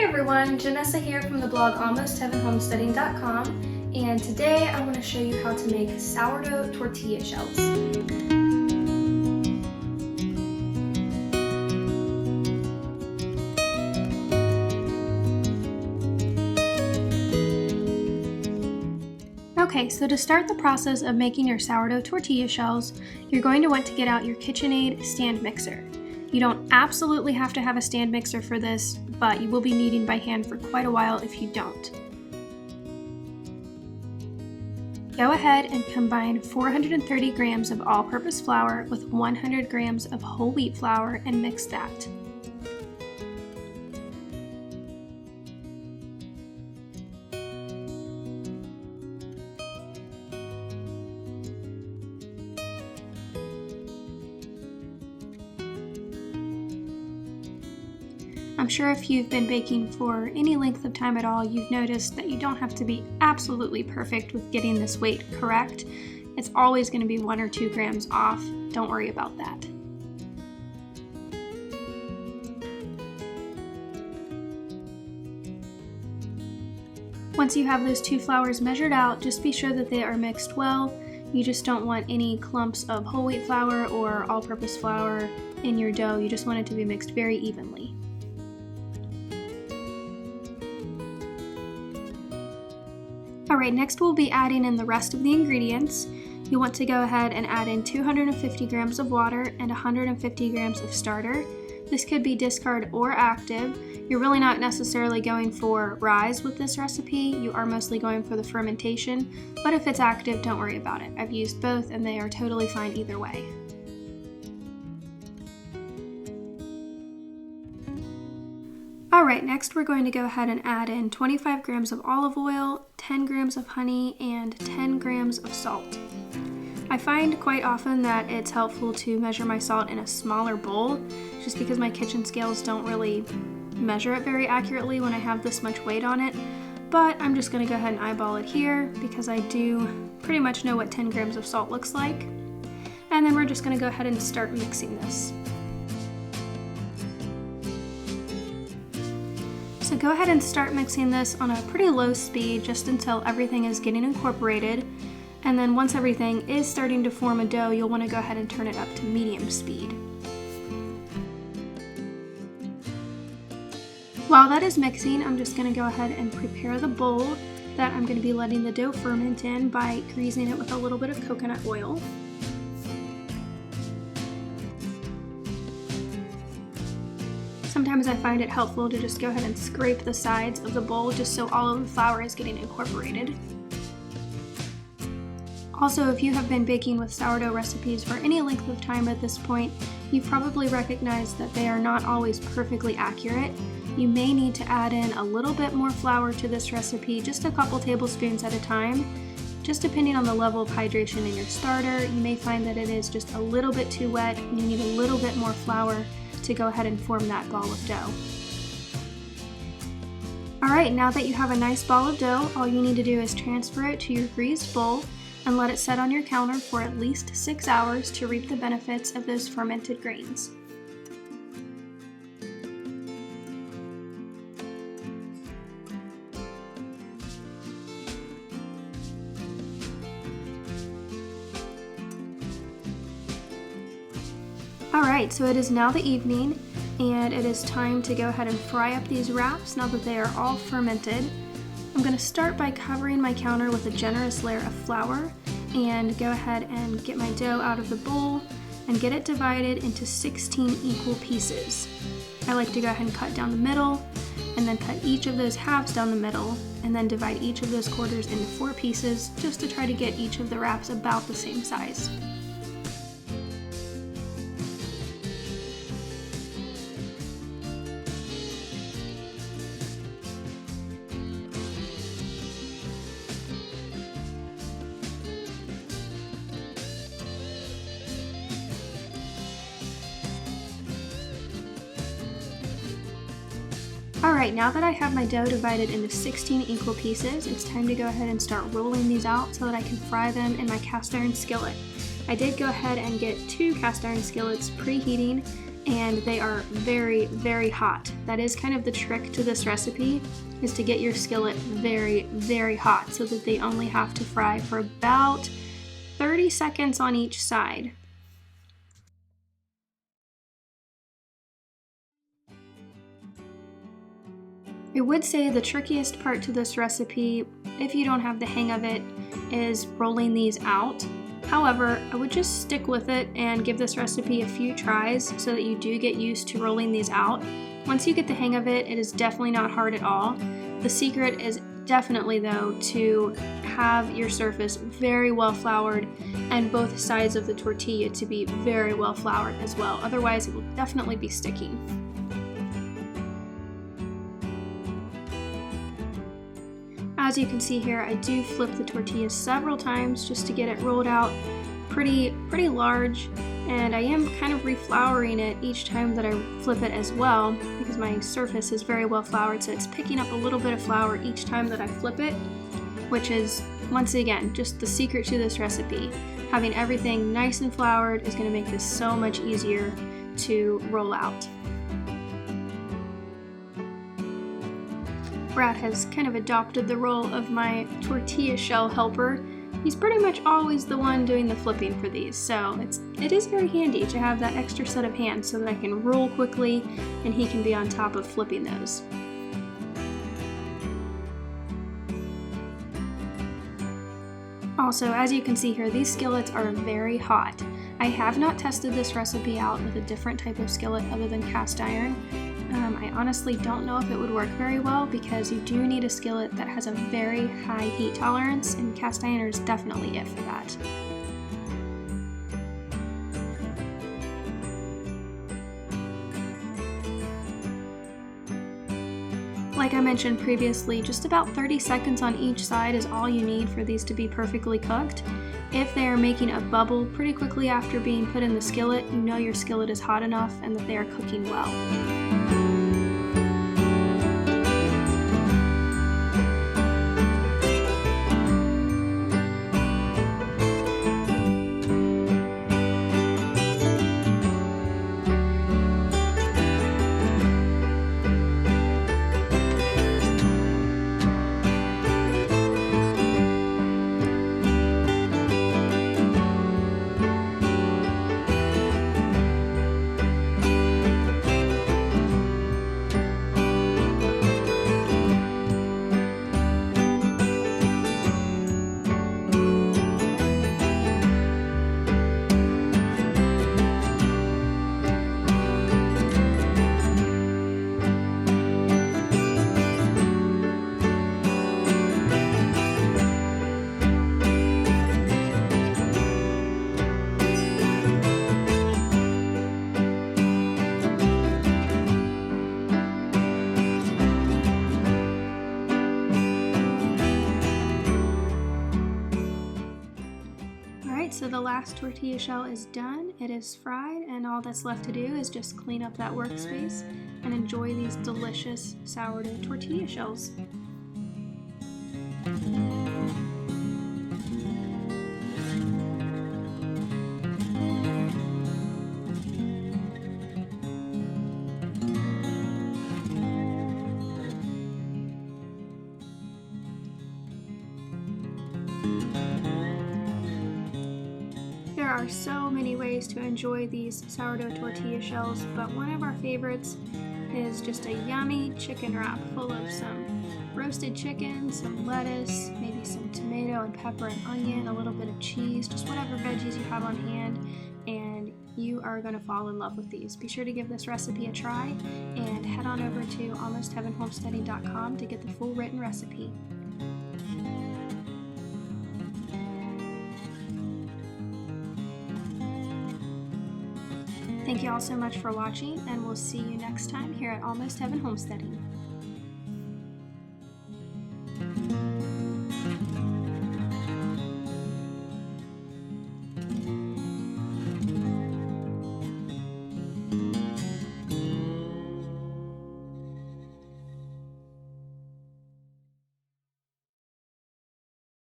everyone, Janessa here from the blog almostheavenhomesteading.com, and today I want to show you how to make sourdough tortilla shells. Okay, so to start the process of making your sourdough tortilla shells, you're going to want to get out your KitchenAid stand mixer. You don't absolutely have to have a stand mixer for this, but you will be kneading by hand for quite a while if you don't. Go ahead and combine 430 grams of all-purpose flour with 100 grams of whole wheat flour and mix that. I'm sure if you've been baking for any length of time at all, you've noticed that you don't have to be absolutely perfect with getting this weight correct. It's always going to be 1 or 2 grams off. Don't worry about that. Once you have those 2 flours measured out, just be sure that they are mixed well. You just don't want any clumps of whole wheat flour or all-purpose flour in your dough. You just want it to be mixed very evenly. Alright, next we'll be adding in the rest of the ingredients. You want to go ahead and add in 250 grams of water and 150 grams of starter. This could be discard or active. You're really not necessarily going for rise with this recipe. You are mostly going for the fermentation, but if it's active, don't worry about it. I've used both and they are totally fine either way. Alright, next we're going to go ahead and add in 25 grams of olive oil, 10 grams of honey, and 10 grams of salt. I find quite often that it's helpful to measure my salt in a smaller bowl, just because my kitchen scales don't really measure it very accurately when I have this much weight on it, but I'm just going to go ahead and eyeball it here because I do pretty much know what 10 grams of salt looks like. And then we're just going to go ahead and start mixing this. So go ahead and start mixing this on a pretty low speed just until everything is getting incorporated. And then once everything is starting to form a dough, you'll want to go ahead and turn it up to medium speed. While that is mixing, I'm just going to go ahead and prepare the bowl that I'm going to be letting the dough ferment in by greasing it with a little bit of coconut oil. Sometimes I find it helpful to just go ahead and scrape the sides of the bowl just so all of the flour is getting incorporated. Also, if you have been baking with sourdough recipes for any length of time at this point, you've probably recognized that they are not always perfectly accurate. You may need to add in a little bit more flour to this recipe, just a couple tablespoons at a time. Just depending on the level of hydration in your starter, you may find that it is just a little bit too wet and you need a little bit more flour to go ahead and form that ball of dough. Alright, now that you have a nice ball of dough, all you need to do is transfer it to your greased bowl and let it set on your counter for at least 6 hours to reap the benefits of those fermented grains. Alright, so it is now the evening and it is time to go ahead and fry up these wraps now that they are all fermented. I'm going to start by covering my counter with a generous layer of flour and go ahead and get my dough out of the bowl and get it divided into 16 equal pieces. I like to go ahead and cut down the middle and then cut each of those halves down the middle and then divide each of those quarters into 4 pieces just to try to get each of the wraps about the same size. Alright, now that I have my dough divided into 16 equal pieces, it's time to go ahead and start rolling these out so that I can fry them in my cast iron skillet. I did go ahead and get 2 cast iron skillets preheating, and they are very, very hot. That is kind of the trick to this recipe, is to get your skillet very, very hot so that they only have to fry for about 30 seconds on each side. I would say the trickiest part to this recipe, if you don't have the hang of it, is rolling these out. However, I would just stick with it and give this recipe a few tries so that you do get used to rolling these out. Once you get the hang of it, it is definitely not hard at all. The secret is definitely, though, to have your surface very well floured and both sides of the tortilla to be very well floured as well. Otherwise, it will definitely be sticking. As you can see here, I do flip the tortilla several times just to get it rolled out pretty large, and I am kind of reflouring it each time that I flip it as well because my surface is very well floured, so it's picking up a little bit of flour each time that I flip it, which is, once again, just the secret to this recipe. Having everything nice and floured is going to make this so much easier to roll out. Brad has kind of adopted the role of my tortilla shell helper. He's pretty much always the one doing the flipping for these, so it is very handy to have that extra set of hands so that I can roll quickly and he can be on top of flipping those. Also, as you can see here, these skillets are very hot. I have not tested this recipe out with a different type of skillet other than cast iron. I honestly don't know if it would work very well because you do need a skillet that has a very high heat tolerance, and cast iron is definitely it for that. Like I mentioned previously, just about 30 seconds on each side is all you need for these to be perfectly cooked. If they are making a bubble pretty quickly after being put in the skillet, you know your skillet is hot enough and that they are cooking well. So the last tortilla shell is done, it is fried, and all that's left to do is just clean up that workspace and enjoy these delicious sourdough tortilla shells. There are so many ways to enjoy these sourdough tortilla shells, but one of our favorites is just a yummy chicken wrap full of some roasted chicken, some lettuce, maybe some tomato and pepper and onion, a little bit of cheese, just whatever veggies you have on hand, and you are going to fall in love with these. Be sure to give this recipe a try and head on over to almostheavenhomesteading.com to get the full written recipe. Thank you all so much for watching, and we'll see you next time here at Almost Heaven Homesteading.